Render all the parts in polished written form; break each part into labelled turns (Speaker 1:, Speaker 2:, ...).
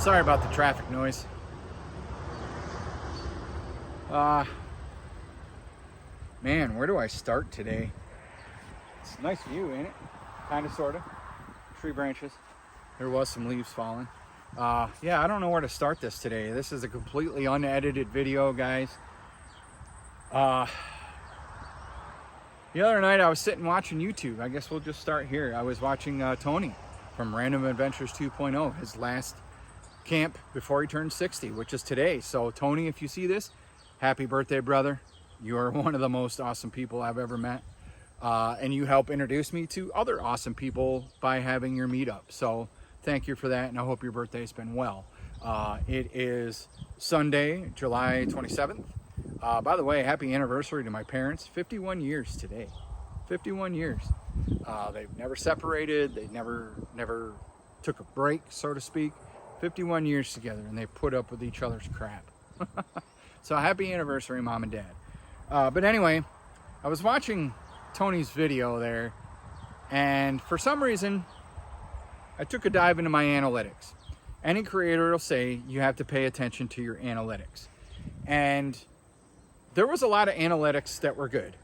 Speaker 1: Sorry about the traffic noise. Man, where do I start today? It's a nice view, ain't it? Kinda, sorta. Tree branches. There was some leaves falling. Yeah, I don't know where to start this today. This is a completely unedited video, guys. The other night I was sitting watching YouTube. I guess we'll just start here. I was watching Tony from Random Adventures 2.0, his last camp before he turned 60, which is today. So Tony, if you see this, happy birthday, brother. You are one of the most awesome people I've ever met. And you help introduce me to other awesome people by having your meetup. So thank you for that, and I hope your birthday's been well. It is Sunday, July 27th. By the way, happy anniversary to my parents. 51 years today. 51 years. They've never separated. They never took a break, so to speak. 51 years together, and they put up with each other's crap. So happy anniversary, Mom and Dad. But anyway, I was watching Tony's video there, and for some reason, I took a dive into my analytics. Any creator will say you have to pay attention to your analytics. And there was a lot of analytics that were good.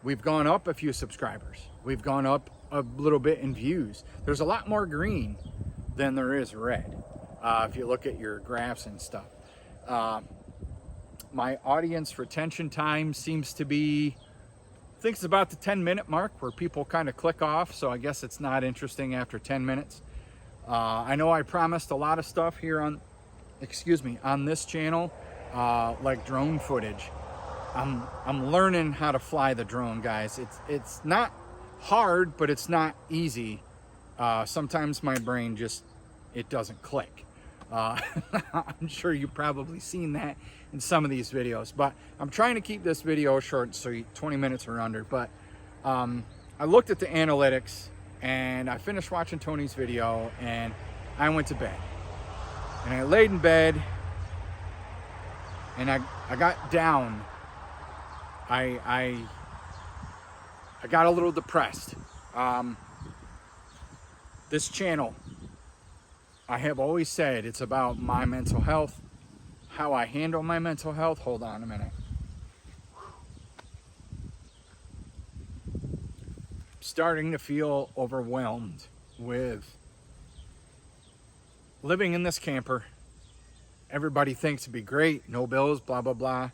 Speaker 1: We've gone up a few subscribers. We've gone up a little bit in views. There's a lot more green than there is red, if you look at your graphs and stuff. My audience retention time seems to be, I think it's about the 10-minute mark where people kind of click off, so I guess it's not interesting after 10 minutes. I know I promised a lot of stuff here on this channel, like drone footage. I'm learning how to fly the drone, guys. It's not hard, but it's not easy. Sometimes my brain just, it doesn't click. I'm sure you've probably seen that in some of these videos, but I'm trying to keep this video short, so 20 minutes or under. But I looked at the analytics, and I finished watching Tony's video, and I went to bed. And I laid in bed, and I got down. I got a little depressed. This channel, I have always said it's about my mental health, how I handle my mental health. Hold on a minute. I'm starting to feel overwhelmed with living in this camper. Everybody thinks it'd be great, no bills, blah, blah, blah.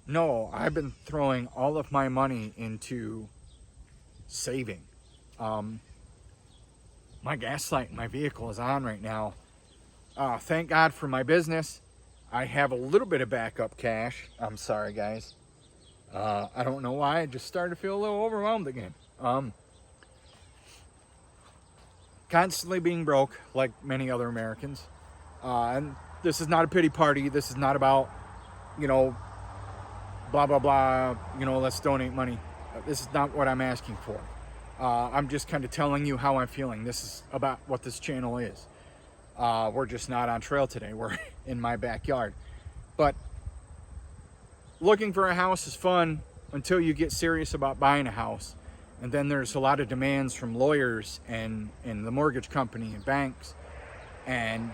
Speaker 1: No, I've been throwing all of my money into saving. My gas light in my vehicle is on right now. Thank God for my business. I have a little bit of backup cash. I'm sorry, guys. I don't know why. I just started to feel a little overwhelmed again. Constantly being broke, like many other Americans. And this is not a pity party. This is not about, blah, blah, blah, let's donate money. This is not what I'm asking for. I'm just kind of telling you how I'm feeling. This is about what this channel is. We're just not on trail today. We're in my backyard. But looking for a house is fun until you get serious about buying a house. And then there's a lot of demands from lawyers and the mortgage company and banks. And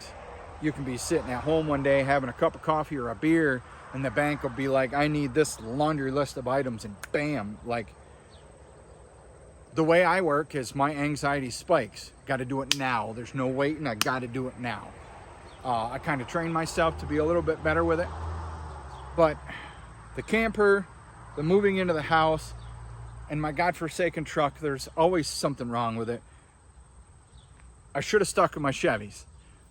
Speaker 1: you can be sitting at home one day having a cup of coffee or a beer, and the bank will be like, I need this laundry list of items, and bam, like, the way I work is my anxiety spikes. Got to do it now. There's no waiting. I got to do it now. I kind of train myself to be a little bit better with it. But the camper, the moving into the house, and my godforsaken truck, there's always something wrong with it. I should have stuck with my Chevys.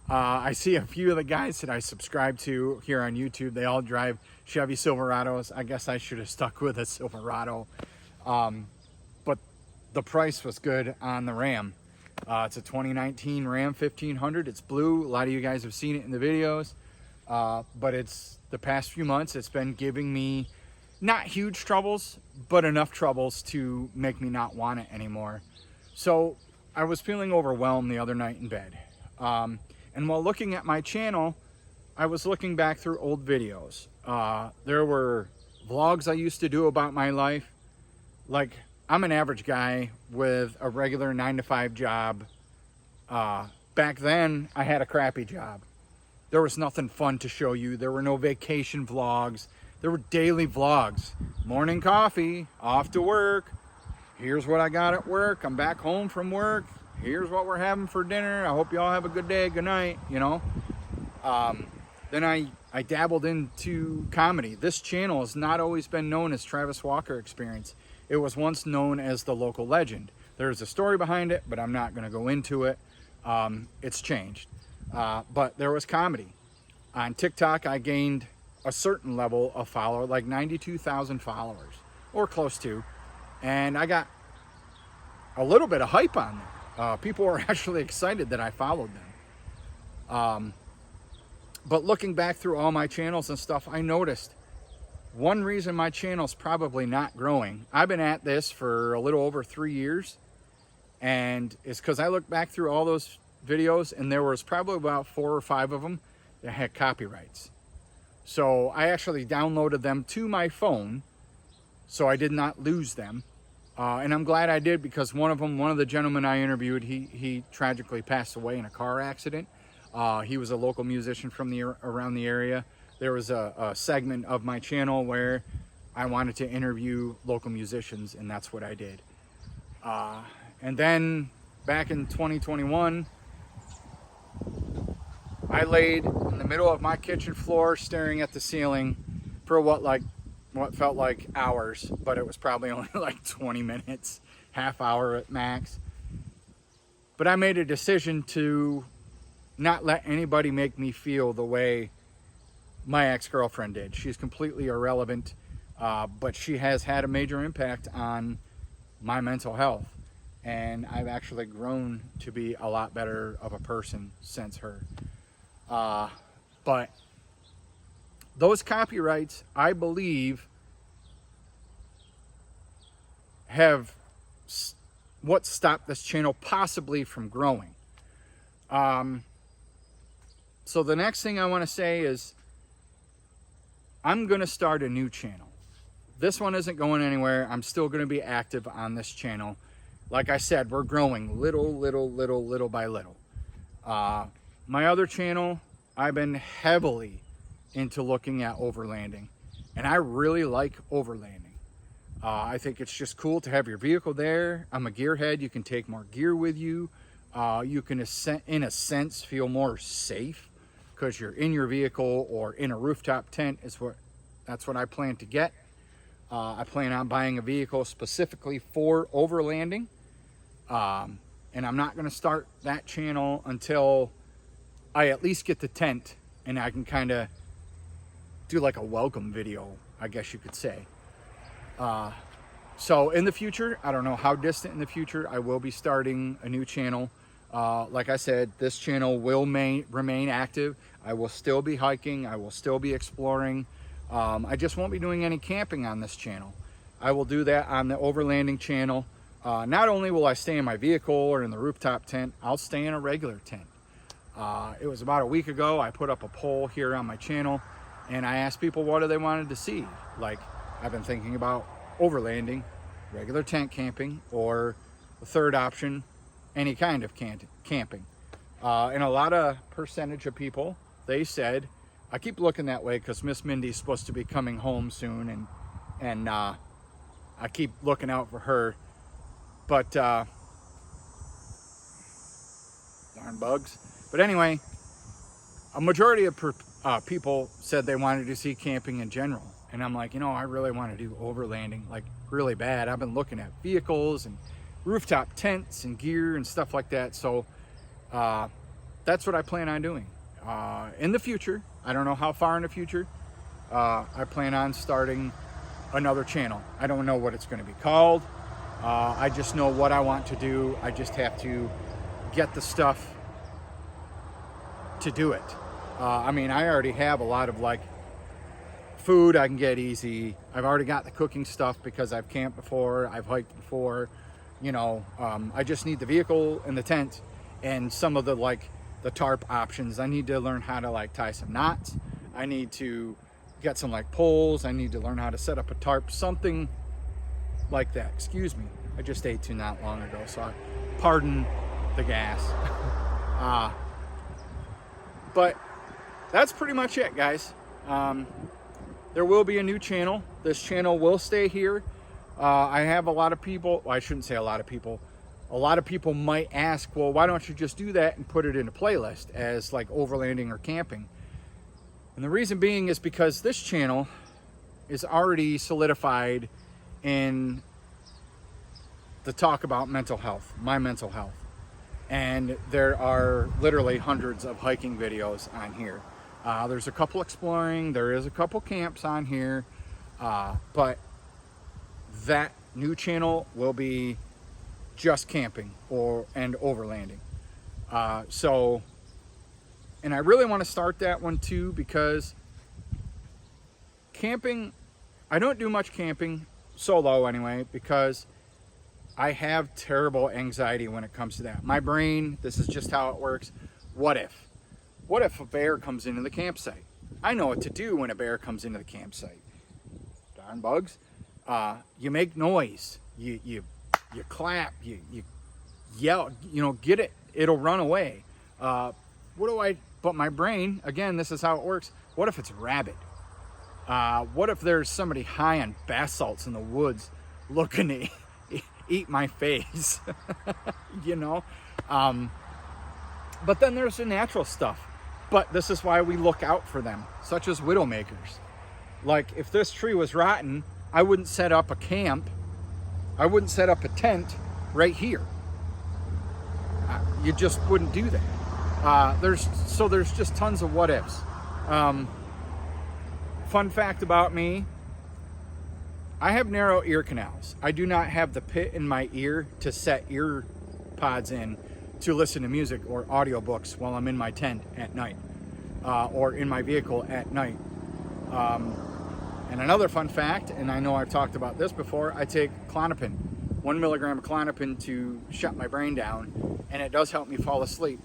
Speaker 1: I see a few of the guys that I subscribe to here on YouTube. They all drive Chevy Silverados. I guess I should have stuck with a Silverado. But the price was good on the Ram. It's a 2019 Ram 1500. It's blue. A lot of you guys have seen it in the videos. But it's the past few months, it's been giving me not huge troubles, but enough troubles to make me not want it anymore. So I was feeling overwhelmed the other night in bed. And while looking at my channel, I was looking back through old videos. There were vlogs I used to do about my life. Like, I'm an average guy with a regular 9-to-5 job. Back then, I had a crappy job. There was nothing fun to show you. There were no vacation vlogs. There were daily vlogs. Morning coffee, off to work. Here's what I got at work. I'm back home from work. Here's what we're having for dinner. I hope you all have a good day. Good night, you know. Then I dabbled into comedy. This channel has not always been known as Travis Walker Experience. It was once known as The Local Legend. There's a story behind it, but I'm not going to go into it. It's changed. But there was comedy. On TikTok, I gained a certain level of follower, like 92,000 followers, or close to. And I got a little bit of hype on them. People were actually excited that I followed them. But looking back through all my channels and stuff, I noticed one reason my channel's probably not growing. I've been at this for a little over 3 years, and it's because I looked back through all those videos, and there was probably about 4 or 5 of them that had copyrights. So I actually downloaded them to my phone so I did not lose them. And I'm glad I did, because one of the gentlemen I interviewed, he tragically passed away in a car accident. He was a local musician from around the area. There was a segment of my channel where I wanted to interview local musicians, and that's what I did. And then back in 2021, I laid in the middle of my kitchen floor staring at the ceiling for what felt like hours, but it was probably only like 20 minutes, half hour at max. But I made a decision to not let anybody make me feel the way my ex-girlfriend did. She's completely irrelevant, but she has had a major impact on my mental health. And I've actually grown to be a lot better of a person since her. But those copyrights, I believe, have what stopped this channel possibly from growing. So the next thing I want to say is I'm going to start a new channel. This one isn't going anywhere. I'm still going to be active on this channel. Like I said, we're growing little by little. My other channel, I've been heavily into looking at overlanding, and I really like overlanding. I think it's just cool to have your vehicle there. I'm a gearhead. You can take more gear with you. You can, in a sense, feel more safe because you're in your vehicle or in a rooftop tent. That's what I plan to get. I plan on buying a vehicle specifically for overlanding. And I'm not going to start that channel until I at least get the tent and I can kind of do like a welcome video, I guess you could say. So in the future, I don't know how distant in the future, I will be starting a new channel. Like I said, this channel will remain active. I will still be hiking. I will still be exploring. I just won't be doing any camping on this channel. I will do that on the overlanding channel. Not only will I stay in my vehicle or in the rooftop tent, I'll stay in a regular tent. It was about a week ago, I put up a poll here on my channel and I asked people what they wanted to see. Like, I've been thinking about overlanding, regular tent camping, or the third option, any kind of camping. And a lot of percentage of people, they said, I keep looking that way because Miss Mindy's supposed to be coming home soon, and I keep looking out for her. But darn bugs. But anyway, a majority of people said they wanted to see camping in general. And I'm like, I really want to do overlanding, like really bad. I've been looking at vehicles and rooftop tents and gear and stuff like that. So that's what I plan on doing. In the future, I don't know how far in the future, I plan on starting another channel. I don't know what it's going to be called. I just know what I want to do. I just have to get the stuff to do it. I mean, I already have a lot of like food I can get easy. I've already got the cooking stuff because I've camped before, I've hiked before, I just need the vehicle and the tent and some of the tarp options. I need to learn how to tie some knots. I need to get some poles. I need to learn how to set up a tarp, something like that. Excuse me, I just ate too not long ago, so pardon the gas. But that's pretty much it, guys. There will be a new channel. This channel will stay here. I have a lot of people, well, I shouldn't say a lot of people. A lot of people might ask, well, why don't you just do that and put it in a playlist as like overlanding or camping? And the reason being is because this channel is already solidified in the talk about mental health, my mental health. And there are literally hundreds of hiking videos on here. There's a couple exploring, there is a couple camps on here, but that new channel will be just camping and overlanding. And I really want to start that one too, because camping, I don't do much camping solo anyway, because I have terrible anxiety when it comes to that. My brain, this is just how it works. What if? What if a bear comes into the campsite? I know what to do when a bear comes into the campsite. Darn bugs. You make noise. You clap. You yell. You know, get it. It'll run away. But my brain, again, this is how it works. What if it's a rabbit? What if there's somebody high on bath salts in the woods looking to eat my face? You know? But then there's the natural stuff. But this is why we look out for them, such as widowmakers. Like, if this tree was rotten, I wouldn't set up a camp. I wouldn't set up a tent right here. You just wouldn't do that. There's just tons of what ifs. Fun fact about me, I have narrow ear canals. I do not have the pit in my ear to set ear pods in to listen to music or audiobooks while I'm in my tent at night, or in my vehicle at night. And another fun fact, and I know I've talked about this before, I take Klonopin, 1 milligram of Klonopin to shut my brain down, and it does help me fall asleep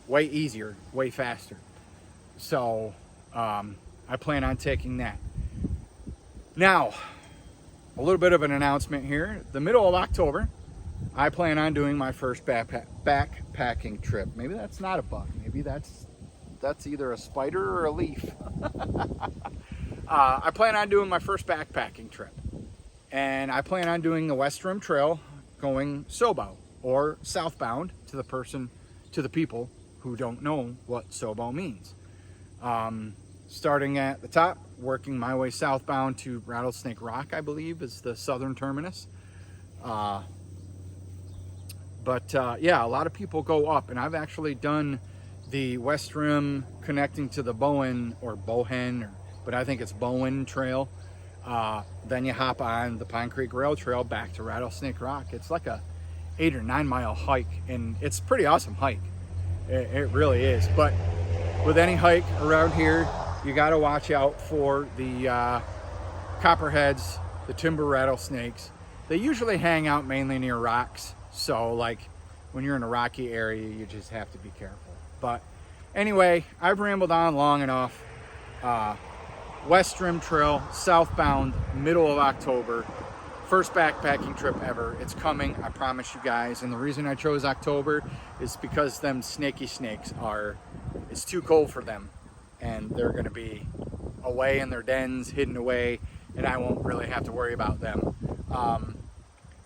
Speaker 1: way easier, way faster. So I plan on taking that. Now, a little bit of an announcement here. The middle of October, I plan on doing my first backpacking trip. Maybe that's not a bug. Maybe that's either a spider or a leaf. I plan on doing my first backpacking trip. And I plan on doing the West Rim Trail going SOBO, or southbound, to the people who don't know what SOBO means. Starting at the top, working my way southbound to Rattlesnake Rock, I believe, is the southern terminus. Yeah, a lot of people go up, and I've actually done the West Rim connecting to the Bowen, but I think it's Bowen Trail. Then you hop on the Pine Creek Rail Trail back to Rattlesnake Rock. It's like a 8 or 9 mile hike, and it's a pretty awesome hike. It really is. But with any hike around here, you got to watch out for the copperheads, the timber rattlesnakes. They usually hang out mainly near rocks. So like when you're in a rocky area, you just have to be careful. But anyway, I've rambled on long enough. West Rim Trail, southbound, middle of October. First backpacking trip ever. It's coming, I promise you guys. And the reason I chose October is because them snaky snakes it's too cold for them. And they're gonna be away in their dens, hidden away, and I won't really have to worry about them.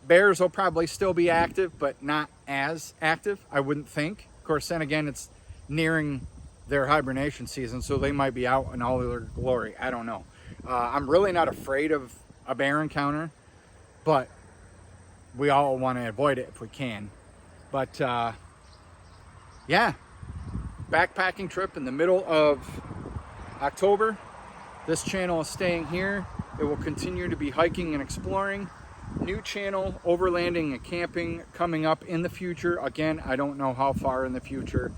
Speaker 1: Bears will probably still be active, but not as active, I wouldn't think. Of course, then again, it's nearing their hibernation season, so they might be out in all their glory. I don't know. I'm really not afraid of a bear encounter, but we all want to avoid it if we can. But yeah, backpacking trip in the middle of October. This channel is staying here. It will continue to be hiking and exploring. New channel, overlanding and camping, coming up in the future. Again, I don't know how far in the future.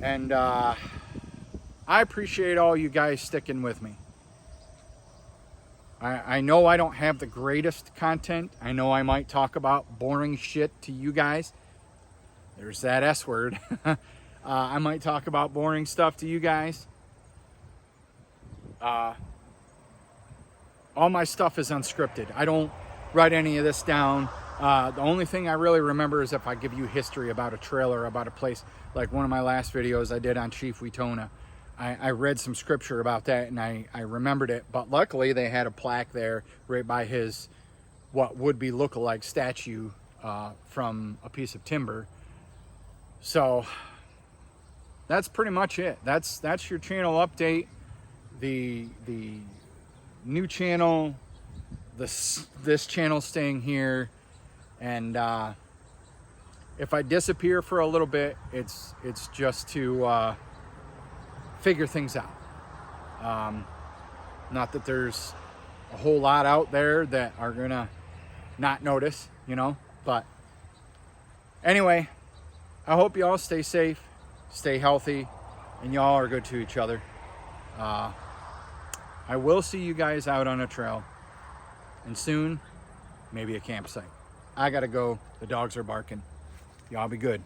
Speaker 1: And I appreciate all you guys sticking with me. I know I don't have the greatest content. I know I might talk about boring shit to you guys. There's that S word. I might talk about boring stuff to you guys. All my stuff is unscripted. I don't write any of this down. The only thing I really remember is if I give you history about a trail or about a place, like one of my last videos I did on Chief Wetona. I read some scripture about that, and I remembered it. But luckily, they had a plaque there right by his what would be look-alike statue from a piece of timber. So that's pretty much it. That's your channel update. The new channel, this channel staying here, and if I disappear for a little bit, it's just to figure things out. Not that there's a whole lot out there that are gonna not notice, you know, but anyway, I hope you all stay safe, stay healthy, and y'all are good to each other. I will see you guys out on a trail, and soon, maybe a campsite. I gotta go. The dogs are barking. Y'all be good.